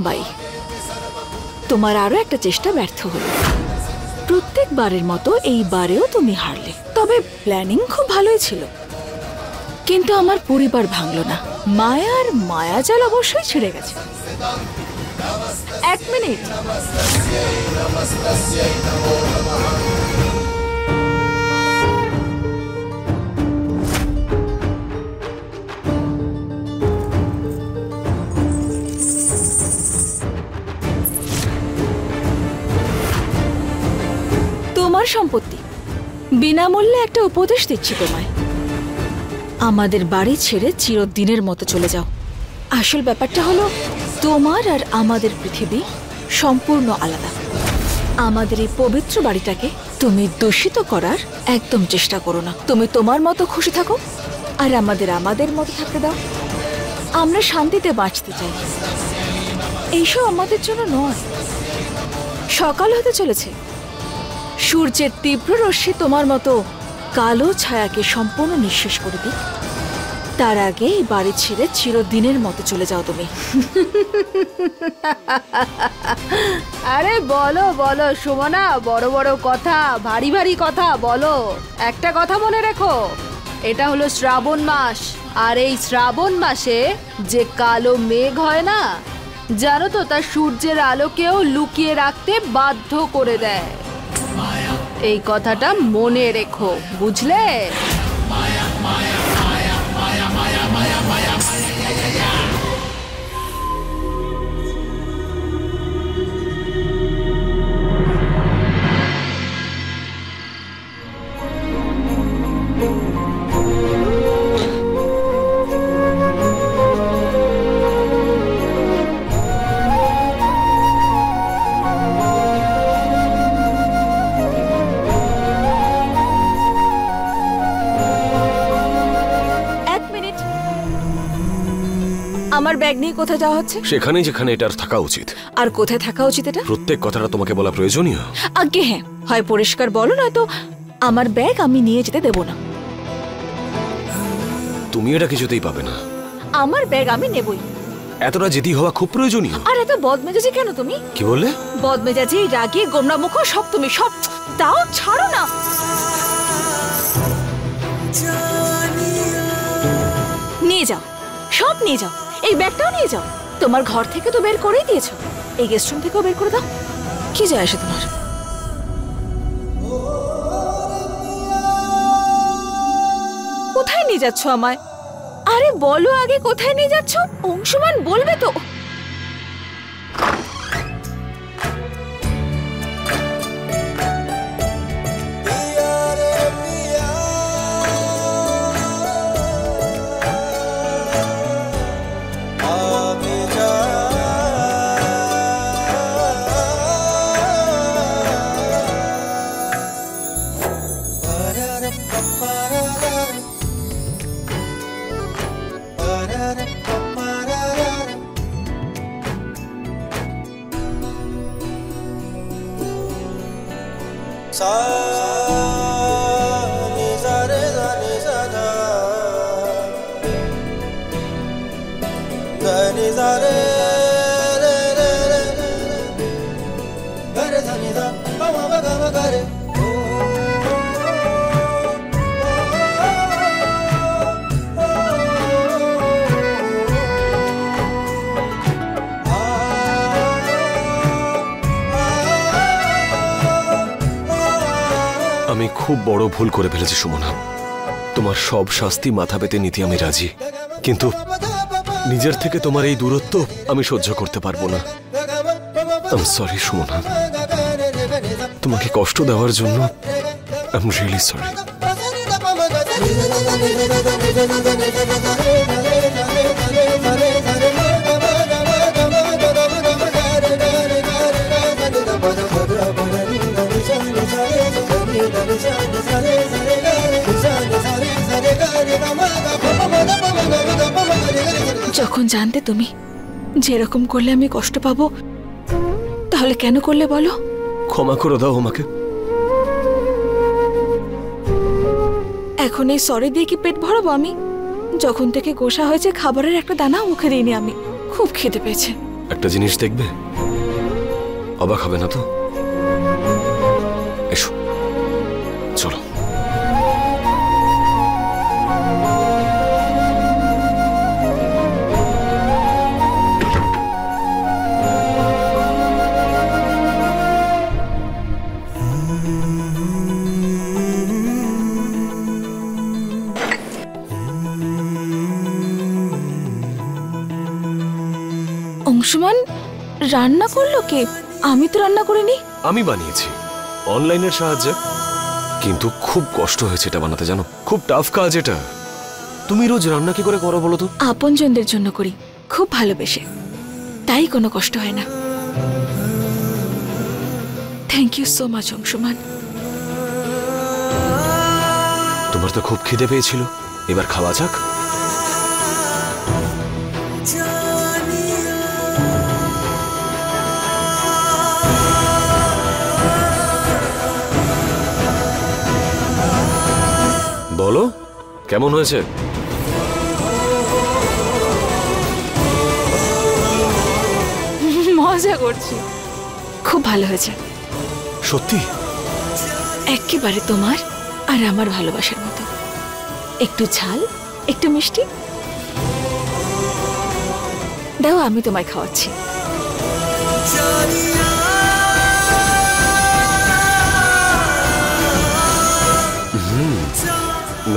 By, তোমার আরো একটা চেষ্টা ব্যর্থ হলো। প্রত্যেকবারের মতো এইবারেও তুমি হারলে। তবে প্ল্যানিং খুব ভালোই ছিল, কিন্তু আমার পরিবার ভাঙলো না। মায়ার মায়াজাল অবশ্যই ছিঁড়ে গেছে। এক মিনিট, তোমার সম্পত্তি বিনামূল্যে একটা উপদেশ দিচ্ছি তোমায়, আমাদের বাড়ি ছেড়ে চিরদিনের মতো চলে যাও। আসল ব্যাপারটা হলো তোমার আর আমাদের পৃথিবী সম্পূর্ণ আলাদা। আমাদের এই পবিত্র বাড়িটাকে তুমি দূষিত করার একদম চেষ্টা করো না। তুমি তোমার মতো খুশি থাকো আর আমাদের মতো থাকতে দাও। আমরা শান্তিতে বাঁচতে চাই, এইসব আমাদের জন্য নয়। সকাল হতে চলেছে, সূর্যের তীব্র রশ্মি তোমার মতো কালো ছায়াকে সম্পূর্ণ নিঃশেষ করে দিক, তার আগে এই বাড়ি ছেড়ে চিরদিনের মতো চলে যাও তুমি। আরে বলো বলো সুমনা, বড় বড় কথা, ভারী ভারী কথা বলো। একটা কথা মনে রেখো, এটা হলো শ্রাবণ মাস, আর এই শ্রাবণ মাসে যে কালো মেঘ হয় না, জানো তো, তা সূর্যের আলোকেও লুকিয়ে রাখতে বাধ্য করে দেয়। এই কথাটা মনে রেখো, বুঝলে? আমার ব্যাগ নিয়ে কোথায় যাওয়া হচ্ছে? সেখানেই যেখানে এটার থাকা উচিত। আর কোথায় থাকা উচিত এটা? প্রত্যেক কথাটা তোমাকে বলা প্রয়োজনীয়? আগে হ্যাঁ, হয় পরিষ্কার বলো, নয়তো আমার ব্যাগ আমি নিয়ে যেতে দেব না। তুমি এটা কিছুতেই পাবে না। আমার ব্যাগ আমি নেবই। এতটা জেদি হওয়া খুব প্রয়োজনীয়। আর এত বদমেজাজি কেন তুমি? কি বললে? বদমেজাজি, রাগী, গোমরা মুখ সব তুমি, সব। তাও ছাড়ো না। নিয়ে যাও, সব নিয়ে যাও। এই ব্যাগটাও নিয়ে যাও। তোমার ঘর থেকে তো বের করেই দিয়েছো, এই গেস্ট রুম থেকেও বের করে দাও। কি যায় আসে তোমার? কোথায় নিয়ে যাচ্ছ আমায়? আরে বলো আগে, কোথায় নিয়ে যাচ্ছ? অংশমান বলবে তো। আমি খুব বড় ভুল করে ফেলেছি সুমনা। তোমার সব শাস্তি মাথা পেতে নিতে আমি রাজি, কিন্তু নিজের থেকে তোমার এই দূরত্ব আমি সহ্য করতে পারবো না। আই এম সরি সুমনা, তোমাকে কষ্ট দেওয়ার জন্য আই এম রিয়েলি সরি। যখন জানতে তুমি যেরকম করলে আমি কষ্ট পাবো, তাহলে কেন করলে বলো? ক্ষমা করে দাও আমাকে। এখন এই সরি দিয়ে কি পেট ভরাবো আমি? যখন থেকে গোসা হয়েছে খাবারের একটা দানাও মুখে দিইনি আমি। খুব খেতে পেয়েছে। একটা জিনিস দেখবে, অবাক হবে না তো? এসো, চলো। অংশুমান রান্না করলো কে? আমি তো রান্না করিনি। আমি বানিয়েছি অনলাইনের সাহায্যে, কিন্তু খুব কষ্ট হয়েছে এটা বানাতে, জানো? খুব টাফ কাজ এটা। তুমি রোজ রান্না কি করে করো বলো তো? আপনজনদের জন্য করি, খুব ভালোবেসে, তাই কোনো কষ্ট হয় না। Thank you so much Anshuman. তোমার তো খুব খিদে পেয়েছিল, এবার খাওয়া যাক। বলো কেমন হয়েছে? মজা করছি, খুব ভালো হয়েছে। সত্যি? একেবারে তোমার আর আমার ভালোবাসার মতো, একটু ঝাল একটু মিষ্টি। দাও আমি তোমায় খাওয়াচ্ছি।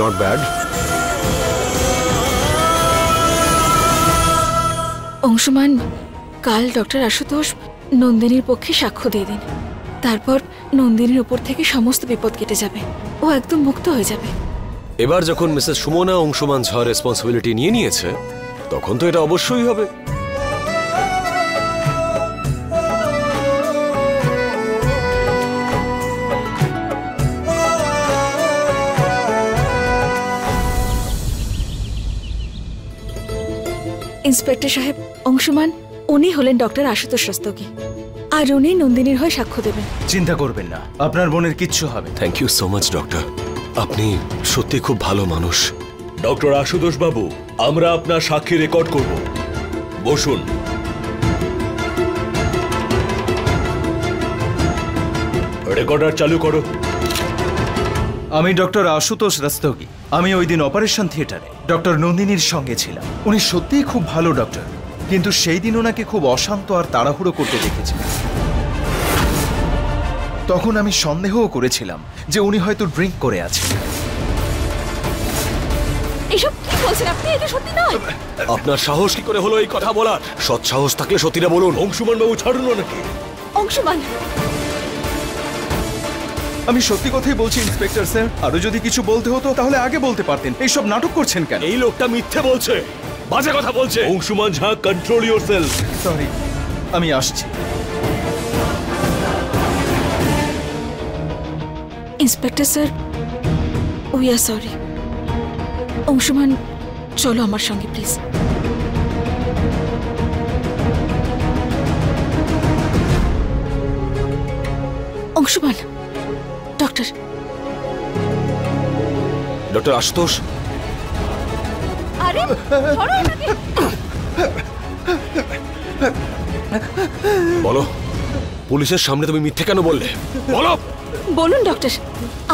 Not bad. অংশুমান, কাল ডক্টর আশুতোষ নন্দিনীর পক্ষে সাক্ষ্য দিয়ে দিন, তারপর নন্দিনীর উপর থেকে সমস্ত বিপদ কেটে যাবে, ও একদম মুক্ত হয়ে যাবে। এবার যখন মিসেস সুমনা অংশুমান ঝা রেসপন্সিবিলিটি নিয়ে নিয়েছে, তখন তো এটা অবশ্যই হবে। ইন্সপেক্টর সাহেব, অংশুমান উনি হলেন ডক্টর আশুতোষ রস্তোগি, আর উনি নন্দিনীর হয়ে সাক্ষ্য দেবেন। চিন্তা করবেন না, আপনার বোনের কিচ্ছু হবে। Thank you so much doctor, আপনি সত্যি খুব ভালো মানুষ। ডক্টর আশুতোষ বাবু, আমরা আপনার সাক্ষী রেকর্ড করব। বসুন। রেকর্ডার চালু করো। আমি ডক্টর আশুতোষ রস্তোগি। আমি ওই দিন অপারেশন থিয়েটারে ডক্টর নন্দিনীর সঙ্গে ছিলাম। উনি সত্যিই খুব ভালো ডক্টর, কিন্তু সেই দিন ওনাকে খুব অশান্ত আর তাড়াহুড়ো করতে দেখেছিলাম। তখন আমি সন্দেহও করেছিলাম যে উনি হয়তো ড্রিঙ্ক করে আছেন। এসব কি বলছেন আপনি? এটা সত্যি নয়। আপনার সাহস কি করে হলো এই কথা বলার? সৎ সাহস থাকলে সত্যিটা বলুন। অংশুমান বাবু ছাড়ুন নাকি? অংশুমান, আমি সত্যি কথাই বলছি ইন্সপেক্টর স্যার। আরো যদি কিছু বলতে হতো তাহলে আগে বলতে পারতেন। এইসব নাটক করছেন কেন? এই লোকটা মিথ্যে বলছে, বাজে কথা বলছে। অংশুমান ঝা, কন্ট্রোল ইয়োরসেলফ। সরি, আমি আসছি। Inspector sir, we are sorry. Anshuman, চলো আমার সঙ্গে please. Anshuman, doctor doctor Ashutosh, আরে ধরো ওনাকে। বলো পুলিশের সামনে তুমি মিথ্যে কেন বললে? বলো। বলুন ডক্টর,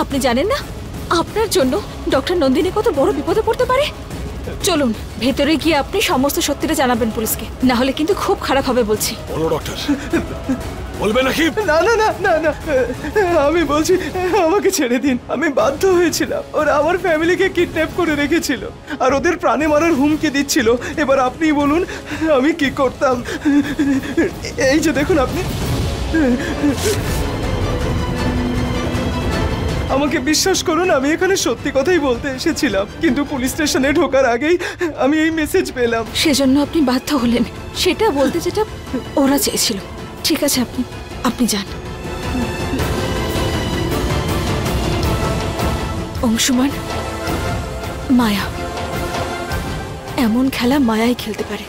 আপনি জানেন না আপনার জন্য ডক্টর নন্দিনী কত বড় বিপদে পড়তে পারে? চলুন ভেতরে গিয়ে আপনি সমস্ত সত্যিটা জানাবেন পুলিশকে, না হলে কিন্তু খুব খারাপ হবে বলছি। বলো ডক্টর, বলবে নাকি? না না না না না, আমি বলছি আমাকে ছেড়ে দিন। আমি বাধ্য হয়েছিলাম, ওরা আমার ফ্যামিলিকে কিডন্যাপ করে রেখেছিল আর ওদের প্রাণে মারার হুমকি দিচ্ছিল। এবার আপনিই বলুন আমি কি করতাম? এই যে দেখুন আপনি, আমাকে বিশ্বাস করুন, আমি এখানে সত্যি কথাই বলতে এসেছিলাম, কিন্তু পুলিশ স্টেশনে ঢোকার আগেই আমি এই মেসেজ পেলাম। সেজন্য আপনি বাধ্য হলেন সেটা বলতে, যেটা ওরা চেয়েছিল। ঠিক আছে, আপনি যান। অংশুমান, মায়া, এমন খেলা মায়াই খেলতে পারে।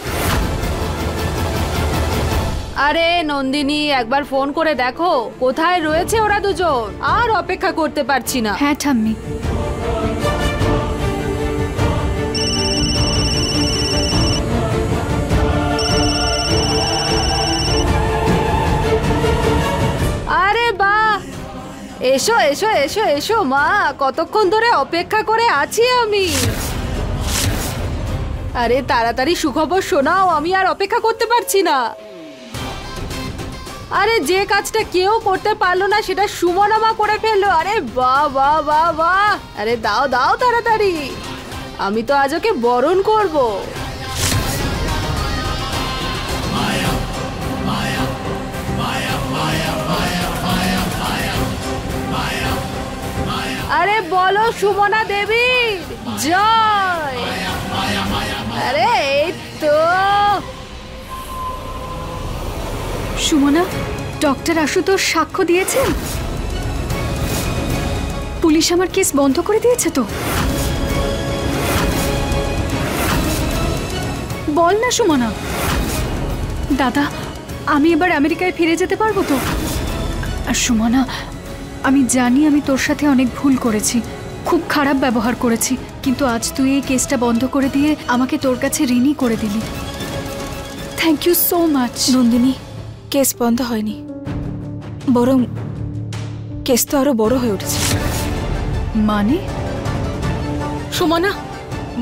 আরে নন্দিনী, একবার ফোন করে দেখো কোথায় রয়েছে ওরা দুজন। আর অপেক্ষা করতে পারছি না। হ্যাঁ ঠাম্মি। এসো এসো এসো এসো মা, কতক্ষণ ধরে অপেক্ষা করে আছি আমি। আরে তাড়াতাড়ি সুখবর শোনাও, আমি আর অপেক্ষা করতে পারছি না। আরে যে কাজটা কেউ করতে পারলো না সেটা সুমনা মা করে ফেললো। আরে বাহ বাহ বাহ বাহ, আরে দাও দাও তাড়াতাড়ি, আমি তো আজ ওকে বরণ করবো। আরে বলো সুমনা দেবী জয়। আরে এই তো সুমনা, ডক্টর আশুতোষ সাক্ষ্য দিয়েছেন? পুলিশ আমার কেস বন্ধ করে দিয়েছে তো? বল না সুমনা। দাদা, আমি এবার আমেরিকায় ফিরে যেতে পারবো তো? আর সুমনা, আমি জানি আমি তোর সাথে অনেক ভুল করেছি, খুব খারাপ ব্যবহার করেছি, কিন্তু আজ তুই এই কেসটা বন্ধ করে দিয়ে আমাকে তোর কাছে ঋণী করে দিলি। Thank you so much. Nandini, case বন্ধ হয়নি, বরং কেস তো আরো বড় হয়ে উঠেছে। মানে? সুমনা,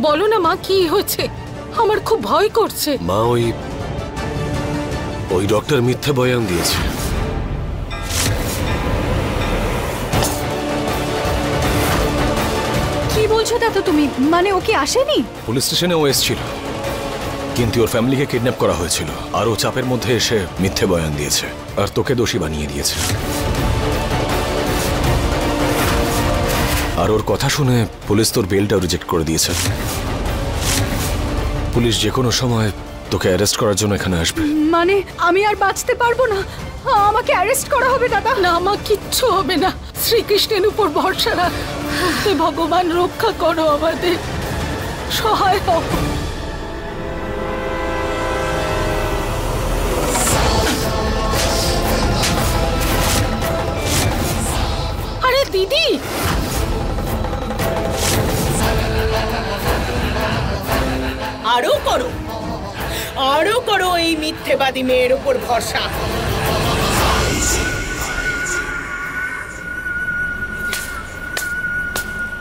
বলো না মা, কি হয়েছে? আমার খুব ভয় করছে। মা, ওই ডক্টর মিথ্যে বয়ান দিয়েছে। কি বলছো দাদা তুমি? মানে ও কি আসেনি? পুলিশ স্টেশনে ও এসেছিল, কিন্তু ওর ফ্যামিলিকে কিডন্যাপ করা হয়েছিল, আর ও চাপের মধ্যে এসে মিথ্যে বয়ান দিয়েছে আর তোকে দোষী বানিয়ে দিয়েছে। আর ওর কথা শুনে পুলিশ তোর বেলটাও রিজেক্ট করে দিয়েছে। পুলিশ যে কোনো সময় তোকে অ্যারেস্ট করার জন্য এখানে আসবে। মানে আমি আর বাঁচতে পারবো না, আমাকে অ্যারেস্ট করা হবে দাদা? না, আমার কিচ্ছু হবে না। শ্রীকৃষ্ণের উপর ভরসা রাখ। হে ভগবান, রক্ষা করো আমাদের, সহায় হও। আরে দিদি, আরো করো, আরো করো এই মিথ্যেবাদী মেয়ের উপর ভরসা।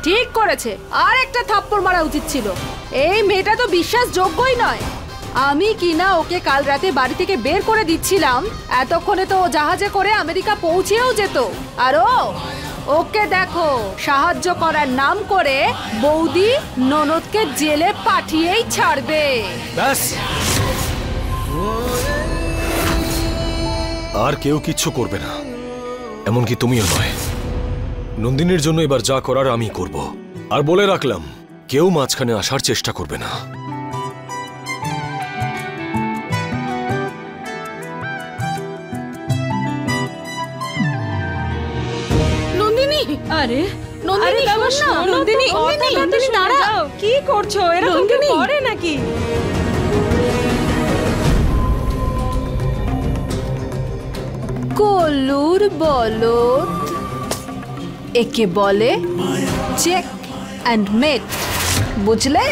ঠিক করেছে, আর একটা থাপ্পড় মারা উচিত ছিল। এই মেয়েটা তো বিশ্বাসযোগ্যই নয়। আমি কিনা ওকে কাল রাতে বাড়ি থেকে বের করে দিচ্ছিলাম, এতক্ষণে তো ও জাহাজে করে আমেরিকা পৌঁছেও যেত। আর ওকে দেখো, সাহায্য করার নাম করে বৌদি ননদকে জেলে পাঠিয়েই ছাড়বে। ব্যাস, আর কেউ কিচ্ছু করবে না, এমনকি তুমিও নয়। নন্দিনীর জন্য এবার যা করার আমি করব, আর বলে রাখলাম কেউ মাঝখানে আসার চেষ্টা করবে না। নন্দিনী, আরে নন্দিনী, বাবা, শোন না, নন্দিনী, নন্দিনী, দাঁড়াও। কি করছো? এরকম কি করে নাকি? কলুর বলদ, একে বলে চেক অ্যান্ড মেট, বুঝলে?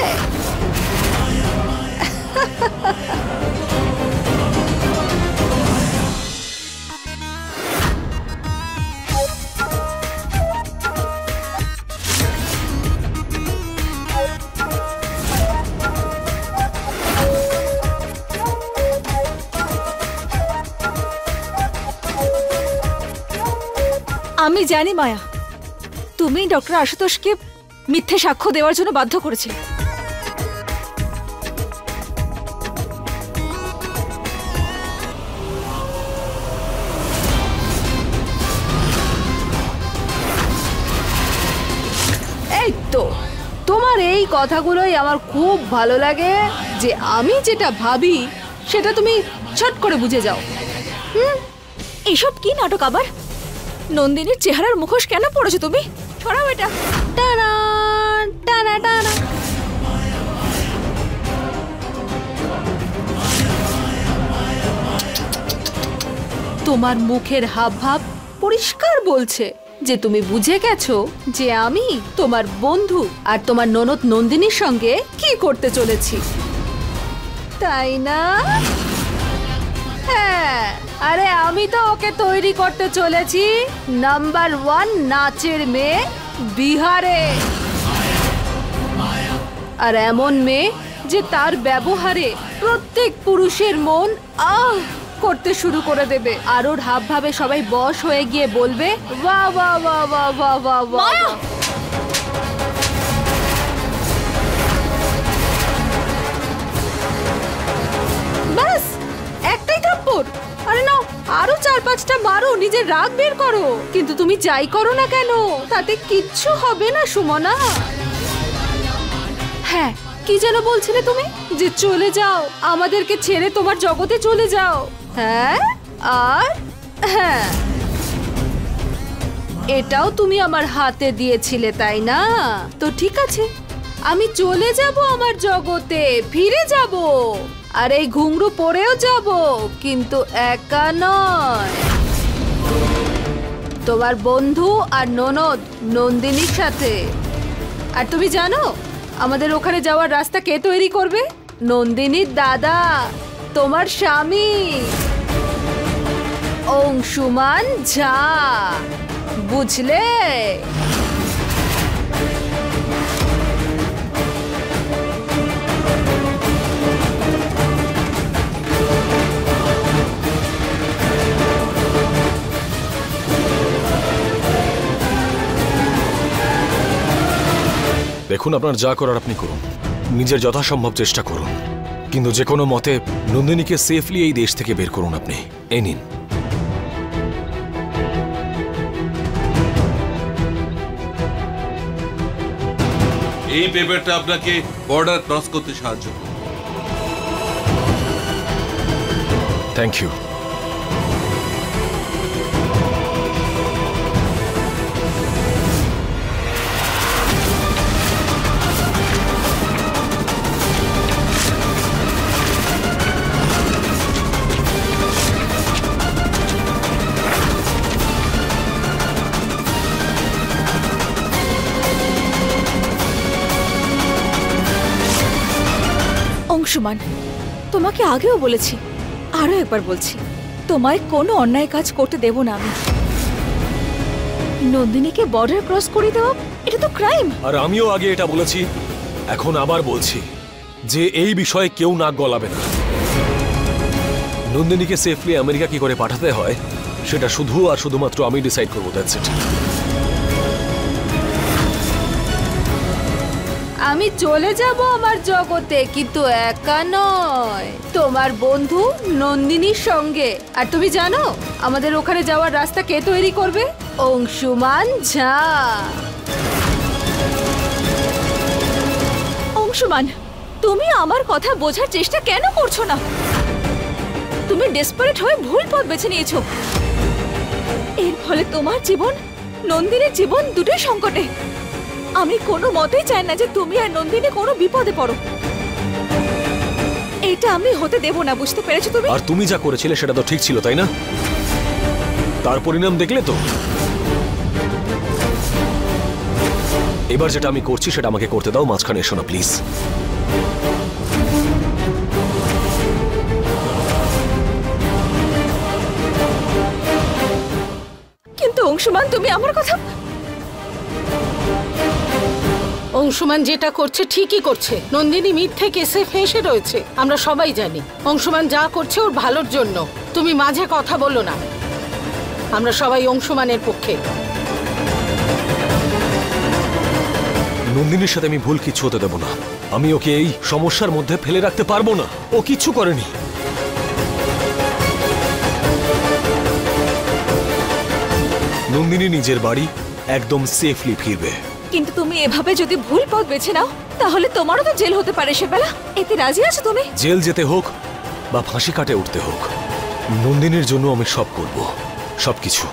আমি জানি মায়া, তুমি ডক্টর আশুতোষকে মিথ্যে সাক্ষ্য দেওয়ার জন্য বাধ্য করেছিলে। এই তো, তোমার এই কথাগুলোই আমার খুব ভালো লাগে, যে আমি যেটা ভাবি সেটা তুমি ছট করে বুঝে যাও। এইসব কি নাটক আবার? নন্দিনীর চেহারার মুখোশ কেন পড়েছো তুমি? ছড়াও এটা। টানা টানা টানা। তোমার মুখের হাবভাব পরিষ্কার বলছে যে তুমি বুঝে গেছো যে আমি তোমার বন্ধু আর তোমার ননদ নন্দিনীর সঙ্গে কি করতে চলেছি, তাই না? হ্যাঁ। আরে আমি তো ওকে তৈরি করতে চলেছি নাম্বার 1 নাচের মেয়ে বিহারে। আর এমন মেয়ে যে তার ব্যবহারে প্রত্যেক পুরুষের মন করতে শুরু করে দেবে, আর ওর হাবভাবে সবাই বশ হয়ে গিয়ে বলবে বাহ বাহ বাহ বাহ বাহ বাহ বাহ। ব্যাস একটাই থাপ্পড়। আরে নাও আরো 4-5টা মারো, নিজের রাগ বের করো। কিন্তু তুমি যাই করো না কেন তাতে কিচ্ছু হবে না সুমনা। হ্যাঁ কি যেন বলছিলে তুমি, যে চলে যাও, আমাদেরকে ছেড়ে তোমার জগতে চলে যাও। হ্যাঁ আর হ্যাঁ, এটাও তুমি আমার হাতে দিয়েছিলে তাই না? তো ঠিক আছে, আমি চলে যাব আমার জগতে, ফিরে যাব, আর এই ঘুঙরু পরেও যাব, কিন্তু একা নয়, তোমার বন্ধু আর ননদ নন্দিনীর সাথে। আর তুমি জানো আমাদের ওখানে যাওয়ার রাস্তা কে তৈরি করবে? নন্দিনীর দাদা, তোমার স্বামী অংশুমান ঝা, বুঝলে? দেখুন, আপনার যা করার আপনি করুন, নিজের যথাসম্ভব চেষ্টা করুন, কিন্তু যে কোনো মতে নন্দিনীকে সেফলি এই দেশ থেকে বের করুন। আপনি এই নিন। এই পেপারটা আপনাকে বর্ডার ক্রস করতে সাহায্য করবে। Thank you. অংশুমান, তোমাকে আগেও বলেছি, আরো একবার বলছি, তোমায় কোনো অন্যায় কাজ করতে দেব না আমি। নন্দিনীকে বর্ডার ক্রস করে দেওয়া এটা তো ক্রাইম। আর আমিও আগে এটা বলেছি, এখন আবার বলছি যে এই বিষয়ে কেউ নাক গলাবে না। নন্দিনীকে সেফলি আমেরিকা কি করে পাঠাতে হয় সেটা শুধু আর শুধুমাত্র আমি ডিসাইড করবো। That's it. আমি চলে যাব আমার জগতে, কিন্তু একা নয়, তোমার বন্ধু নন্দিনীর সঙ্গে। আর তুমি জানো আমাদের ওখানে যাওয়ার রাস্তা কে তৈরি করবে? অংশুমান ঝা। অংশুমান, তুমি আমার কথা বোঝার চেষ্টা কেন করছো না? তুমি ডেসপারেট হয়ে ভুল পথ বেছে নিয়েছো। এর ফলে তোমার জীবন, নন্দিনীর জীবন দুটোই সংকটে। আমি কোনো মতেই চাই না যে তুমি আর নন্দিনী কোনো বিপদে পড়ো। এটা আমি হতে দেব না, বুঝতে পেরেছো তুমি? আর তুমি যা করেছিলে সেটা তো ঠিক ছিল, তাই না? তার পরিণাম দেখলে তো। এবার যেটা আমি করছি সেটা আমাকে করতে দাও। মাঝখানে এসো না প্লিজ। কিন্তু অংশুমান, তুমি আমার কথা। অংশুমান যেটা করছে ঠিকই করছে। নন্দিনী মিথ্যে কেসে ফেঁসে রয়েছে, আমরা সবাই জানি। অংশুমান যা করছে ওর ভালোর জন্য। তুমি মাঝে কথা বলো না, আমরা সবাই অংশুমানের পক্ষে। নন্দিনীর সাথে আমি ভুল কিছু হতে দেব না। আমি ওকে এই সমস্যার মধ্যে ফেলে রাখতে পারবো না। ও কিচ্ছু করেনি। নন্দিনী নিজের বাড়ি একদম সেফলি ফিরবে। কিন্তু তুমি এভাবে যদি ভুল পথ বেছে নাও তাহলে তোমারও তো জেল হতে পারে সেবেলা। এতে রাজি আছো তুমি? জেল যেতে হোক বা ফাঁসি কাটে উঠতে হোক, নন্দিনীর জন্য আমি সব করব, সবকিছু।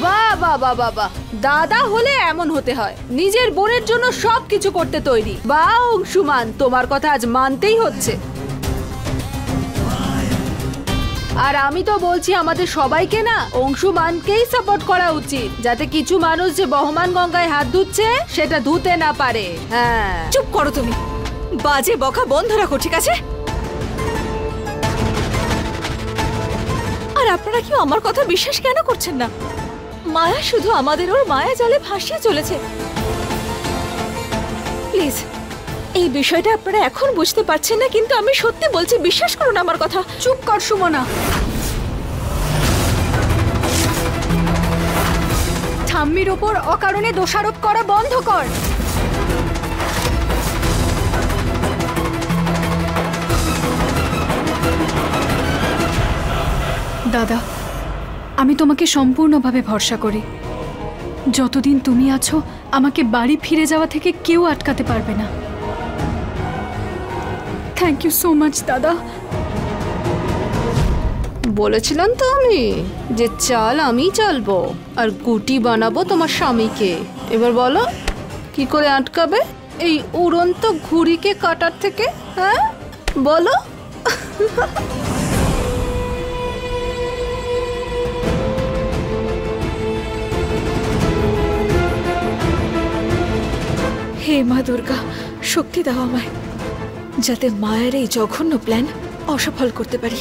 বাহ বাহ বাহ বাহ বাহ, দাদা হলে এমন হতে হয়, নিজের বোনের জন্য সবকিছু করতে তৈরি। বাহ অংশুমান, তোমার কথা আজ মানতেই হচ্ছে। আর আমি তো বলছি আমাদের সবাইকে না অংশুমানকেই সাপোর্ট করা উচিত, যাতে কিছু মানুষ যে বহমান গঙ্গায় হাত ধুচ্ছে সেটা ধুতে না পারে। হ্যাঁ, চুপ করো তুমি, বাজে বকা বন্ধ রাখো, ঠিক আছে? আর আপনারা কি আমার কথা বিশ্বাস কেন করছেন না? মায়া শুধু আমাদের ওর মায়া জালে ভাসিয়ে চলেছে। প্লিজ, এই বিষয়টা আপনারা এখন বুঝতে পারছেন না, কিন্তু আমি সত্যি বলছি, বিশ্বাস করুন আমার কথা। চুপ কর সুমনা। ঠাম্মির ওপর অকারণে দোষারোপ করা বন্ধ কর। দাদা, আমি তোমাকে সম্পূর্ণভাবে ভরসা করি। যতদিন তুমি আছো আমাকে বাড়ি ফিরে যাওয়া থেকে কেউ আটকাতে পারবে না। থ্যাংক ইউ সো মাচ দাদা। বলেছিলাম তো আমি যে চাল আমি চালবো আর গুটি বানাবো তোমার স্বামীকে। এবার বলো কি করে আটকাবে এই উড়ন্ত ঘুড়িকে কাটার থেকে? হ্যাঁ বলো। হে মা দুর্গা, শক্তি দাও আমায়, যাতে মায়ের এই জঘন্য প্ল্যান অসফল করতে পারি।